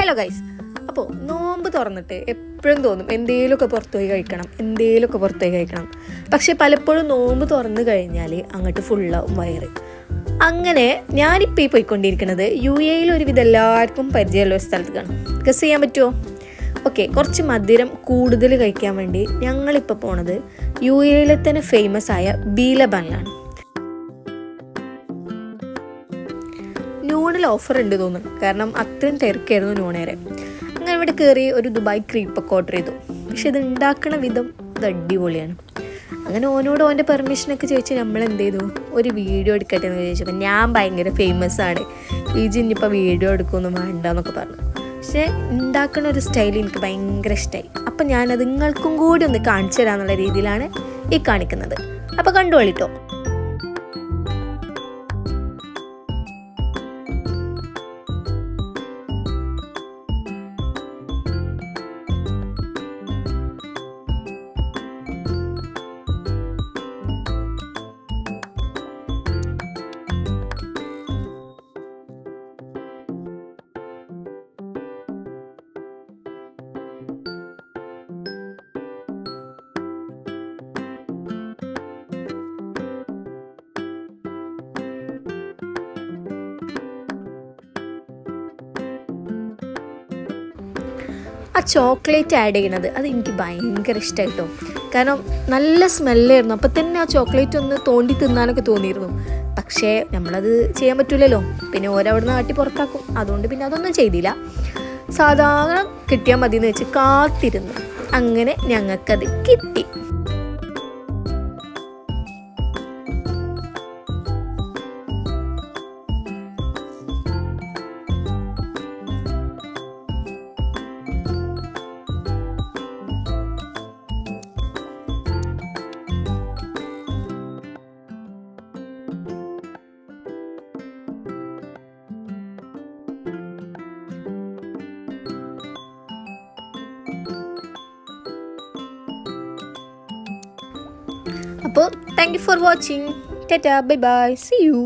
Hello guys, അപ്പോൾ നോമ്പ് തുറന്നിട്ട് എപ്പോഴും തോന്നും എന്തെങ്കിലുമൊക്കെ പുറത്തുപോയി കഴിക്കണം. പക്ഷേ പലപ്പോഴും നോമ്പ് തുറന്നു കഴിഞ്ഞാൽ അങ്ങോട്ട് ഫുള്ളാവും വയറ്. അങ്ങനെ ഞാനിപ്പോൾ ഈ പോയിക്കൊണ്ടിരിക്കുന്നത് UAE ഒരുവിധം എല്ലാവർക്കും പരിചയമുള്ള ഒരു സ്ഥലത്തേക്കാണ്. ഗസ് ചെയ്യാൻ പറ്റുമോ? ഓക്കെ, കുറച്ച് മധുരം കൂടുതൽ കഴിക്കാൻ വേണ്ടി ഞങ്ങളിപ്പോൾ പോണത് UAE തന്നെ ഫേമസ് ആയ ബീലബനിലാണ്. നൂണിൽ ഓഫർ ഉണ്ട് തോന്നുന്നു, കാരണം അത്രയും തിരക്കായിരുന്നു നൂണേരെ. അങ്ങനെ ഇവിടെ കയറി ഒരു ദുബായ് ക്രീപ്പൊക്കെ ഓർഡർ ചെയ്തു. പക്ഷെ ഇത് ഉണ്ടാക്കണ വിധം ഇത് അടിപൊളിയാണ്. അങ്ങനെ ഓനോട് ഓൻ്റെ പെർമിഷനൊക്കെ ചോദിച്ച് നമ്മൾ എന്ത് ചെയ്തു, ഒരു വീഡിയോ എടുക്കട്ടെ എന്ന് ചോദിച്ചപ്പോൾ ഞാൻ ഭയങ്കര ഫേമസ് ആണ്, ഇനിയിപ്പോൾ വീഡിയോ എടുക്കുമൊന്നും വേണ്ട എന്നൊക്കെ പറഞ്ഞു. പക്ഷേ ഉണ്ടാക്കുന്ന ഒരു സ്റ്റൈൽ എനിക്ക് ഭയങ്കര ഇഷ്ടമായി. അപ്പം ഞാനത് നിങ്ങൾക്കും കൂടി ഒന്ന് കാണിച്ചു തരാമെന്നുള്ള രീതിയിലാണ് ഈ കാണിക്കുന്നത്. അപ്പോൾ കണ്ടുകൊള്ളിട്ടോ. ആ ചോക്ലേറ്റ് ആഡ് ചെയ്യണത് അത് എനിക്ക് ഭയങ്കര ഇഷ്ടമായിട്ടോ. കാരണം നല്ല സ്മെല്ലായിരുന്നു. അപ്പം തന്നെ ആ ചോക്ലേറ്റ് ഒന്ന് തോണ്ടി തിന്നാനൊക്കെ തോന്നിയിരുന്നു. പക്ഷേ നമ്മളത് ചെയ്യാൻ പറ്റില്ലല്ലോ, പിന്നെ ഓരവിടുന്ന് കാട്ടി പുറത്താക്കും. അതുകൊണ്ട് പിന്നെ അതൊന്നും ചെയ്തില്ല. സാധാരണ കിട്ടിയാൽ മതി എന്ന് വെച്ച് കാത്തിരുന്നു. അങ്ങനെ ഞങ്ങൾക്കത് കിട്ടി. അപ്പോൾ thank you for watching. Tata, bye bye, see U.